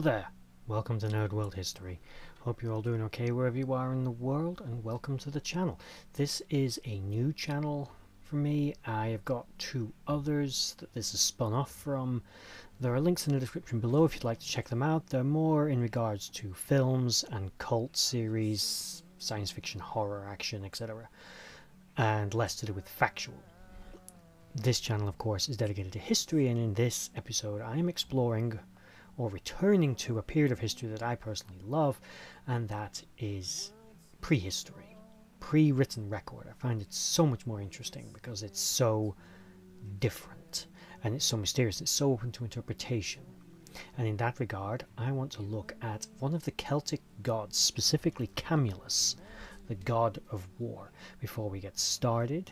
there! Welcome to Nerd.World History. Hope you're all doing okay wherever you are in the world, and welcome to the channel. This is a new channel for me. I have got two others that this is spun off from. There are links in the description below if you'd like to check them out. They're more in regards to films and cult series, science fiction, horror, action, etc. and less to do with factual. This channel, of course, is dedicated to history, and in this episode I am exploring or returning to a period of history that I personally love, and that is prehistory, pre-written record. I find it so much more interesting because it's so different and it's so mysterious, it's so open to interpretation. And in that regard, I want to look at one of the Celtic gods, specifically Camulus, the god of war. Before we get started,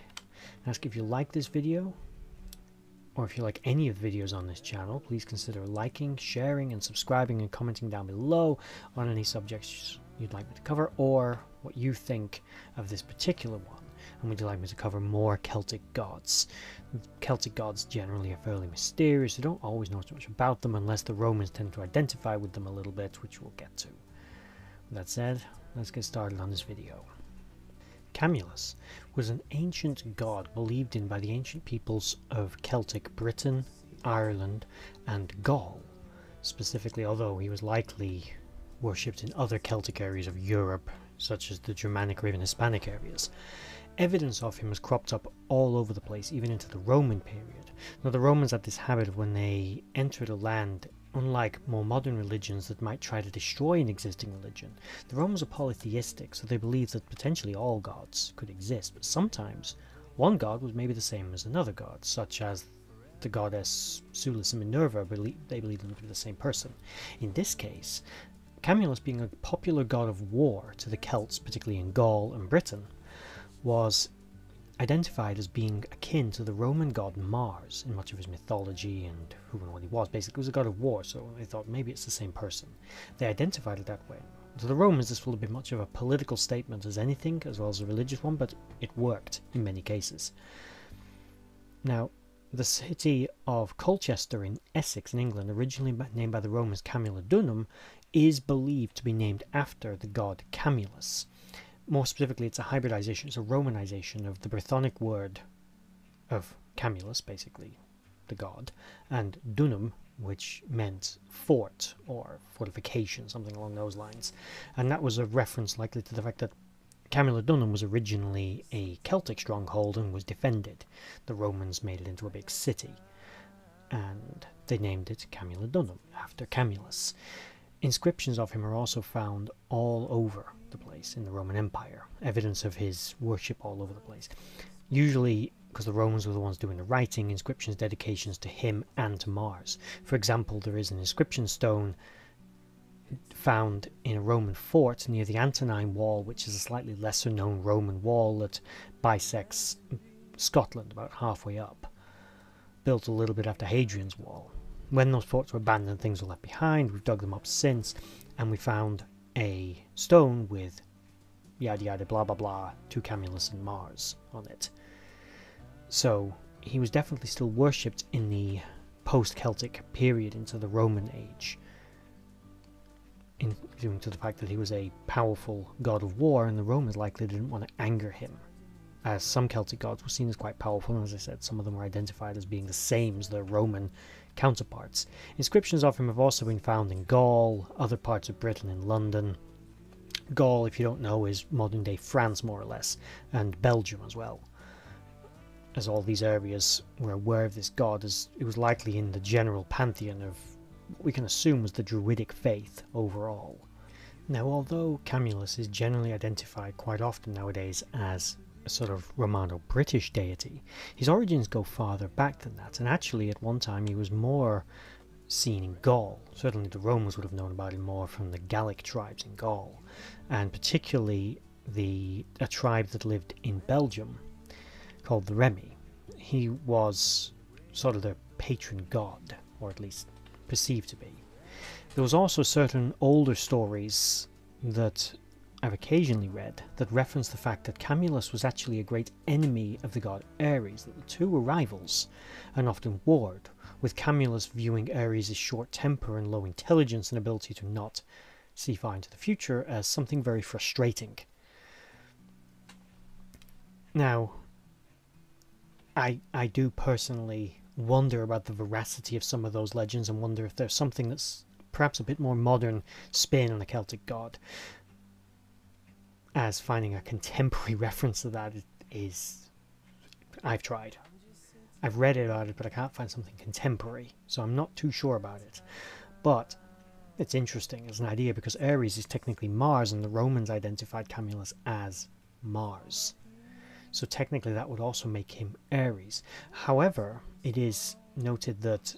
ask if you like this video, or if you like any of the videos on this channel, please consider liking, sharing and subscribing and commenting down below on any subjects you'd like me to cover, or what you think of this particular one, and would you like me to cover more Celtic gods. Celtic gods generally are fairly mysterious. You don't always know so much about them unless the Romans tend to identify with them a little bit, which we'll get to. With that said, let's get started on this video. Camulus was an ancient god believed in by the ancient peoples of Celtic Britain, Ireland and Gaul, specifically, although he was likely worshipped in other Celtic areas of Europe, such as the Germanic or even Hispanic areas. Evidence of him has cropped up all over the place, even into the Roman period. Now, the Romans had this habit of, when they entered a land, unlike more modern religions that might try to destroy an existing religion, the Romans are polytheistic, so they believed that potentially all gods could exist, but sometimes one god was maybe the same as another god, such as the goddess Celtic and Minerva. They believed them to be the same person. In this case, Camulus, being a popular god of war to the Celts, particularly in Gaul and Britain, was identified as being akin to the Roman god Mars in much of his mythology and who and what he was. Basically, he was a god of war, so they thought maybe it's the same person. They identified it that way. To the Romans, this will be much of a political statement as anything, as well as a religious one, but it worked in many cases. Now, the city of Colchester in Essex in England, originally named by the Romans Camulodunum, is believed to be named after the god Camulus. More specifically, it's a hybridization, it's a Romanization of the Brythonic word of Camulus, basically the god, and dunum, which meant fort or fortification, something along those lines. And that was a reference likely to the fact that Camulodunum was originally a Celtic stronghold and was defended. The Romans made it into a big city, and they named it Camulodunum after Camulus. Inscriptions of him are also found all over the place in the Roman Empire, evidence of his worship all over the place. Usually, because the Romans were the ones doing the writing, inscriptions, dedications to him and to Mars. For example, there is an inscription stone found in a Roman fort near the Antonine Wall, which is a slightly lesser known Roman wall that bisects Scotland about halfway up, built a little bit after Hadrian's Wall. When those forts were abandoned, things were left behind. We've dug them up since, and we found a stone with yada yada blah blah blah to Camulus and Mars on it. So he was definitely still worshipped in the post-Celtic period into the Roman age, due to the fact that he was a powerful god of war, and the Romans likely didn't want to anger him, as some Celtic gods were seen as quite powerful, and as I said, some of them were identified as being the same as their Roman counterparts. Inscriptions of him have also been found in Gaul, other parts of Britain, in London. Gaul, if you don't know, is modern day France more or less, and Belgium as well. As all these areas were aware of this god, as it was likely in the general pantheon of what we can assume was the Druidic faith overall. Now, although Camulus is generally identified quite often nowadays as a sort of Romano-British deity, his origins go farther back than that, and actually at one time he was more seen in Gaul. Certainly the Romans would have known about him more from the Gallic tribes in Gaul, and particularly a tribe that lived in Belgium called the Remi. He was sort of their patron god, or at least perceived to be. There was also certain older stories that I've occasionally read that reference the fact that Camulus was actually a great enemy of the god Ares, that the two were rivals and often warred, with Camulus viewing Ares' short temper and low intelligence and ability to not see far into the future as something very frustrating. Now, I do personally wonder about the veracity of some of those legends and wonder if there's something that's perhaps a bit more modern spin on the Celtic god, as finding a contemporary reference to that is... I've tried. I've read about it, but I can't find something contemporary, so I'm not too sure about it. But it's interesting as an idea because Ares is technically Mars, and the Romans identified Camulus as Mars. So technically that would also make him Ares. However, it is noted that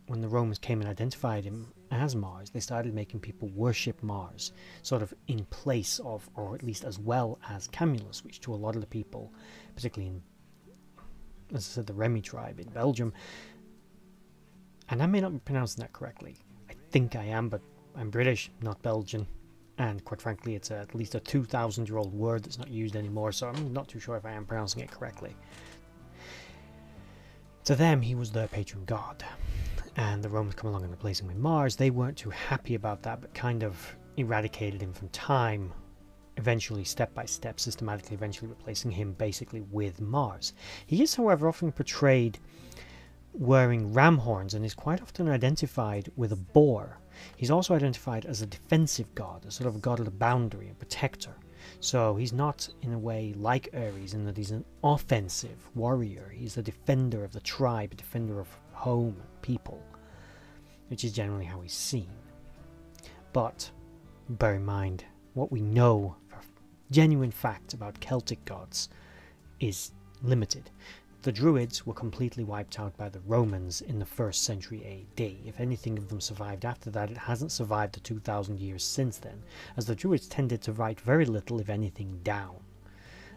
when the Romans came and identified him as Mars, they started making people worship Mars, sort of in place of, or at least as well as, Camulus, which to a lot of the people, particularly in, as I said, the Remy tribe in Belgium, and I may not be pronouncing that correctly. I think I am, but I'm British, not Belgian, and quite frankly it's at least a 2,000-year-old word that's not used anymore, so I'm not too sure if I am pronouncing it correctly. To them, he was their patron god, and the Romans come along and replace him with Mars. They weren't too happy about that, but kind of eradicated him from time, eventually, step by step, systematically, eventually replacing him basically with Mars. He is, however, often portrayed wearing ram horns and is quite often identified with a boar. He's also identified as a defensive god, a sort of a god of the boundary, a protector. So he's not in a way like Ares in that he's an offensive warrior. He's a defender of the tribe, a defender of home and people, which is generally how he's seen. But bear in mind, what we know for genuine fact about Celtic gods is limited. The Druids were completely wiped out by the Romans in the 1st century AD. If anything of them survived after that, it hasn't survived the 2,000 years since then, as the Druids tended to write very little, if anything, down,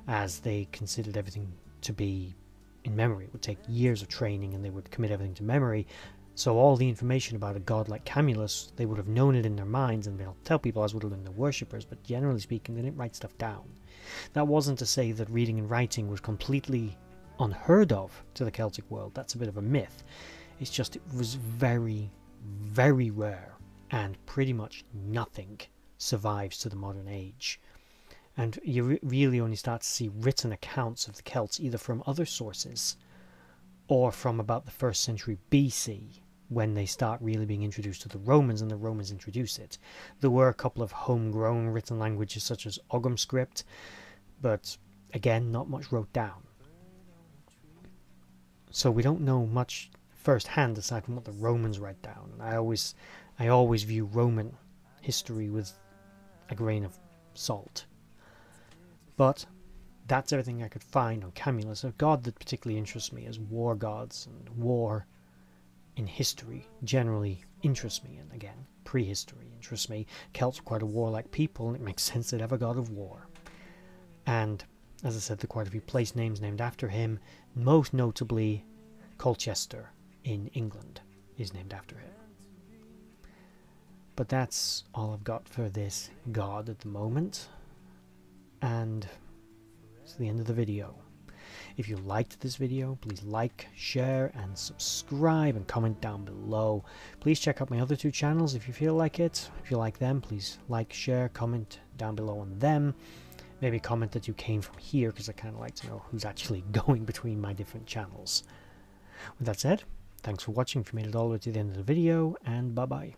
as they considered everything to be in memory. It would take years of training and they would commit everything to memory, so all the information about a god like Camulus, they would have known it in their minds and they'll tell people, as would have been their worshippers, but generally speaking they didn't write stuff down. That wasn't to say that reading and writing was completely unheard of to the Celtic world. That's a bit of a myth. It's just it was very, very rare, and pretty much nothing survives to the modern age. And you really only start to see written accounts of the Celts either from other sources or from about the 1st century BC, when they start really being introduced to the Romans and the Romans introduce it. There were a couple of homegrown written languages such as Ogham script, but again, not much wrote down. So we don't know much firsthand aside from what the Romans write down. And I always view Roman history with a grain of salt. But that's everything I could find on Camulus, a god that particularly interests me, as war gods and war in history generally interests me, and again, prehistory interests me. Celts were quite a warlike people, and it makes sense they'd have a god of war. And as I said, there are quite a few place names named after him, most notably Colchester in England is named after him. But that's all I've got for this god at the moment, and it's the end of the video. If you liked this video, please like, share and subscribe and comment down below. Please check out my other 2 channels if you feel like it. If you like them, please like, share, comment down below on them. Maybe comment that you came from here, because I kind of like to know who's actually going between my different channels. With that said, thanks for watching if you made it all the way to the end of the video, and bye bye.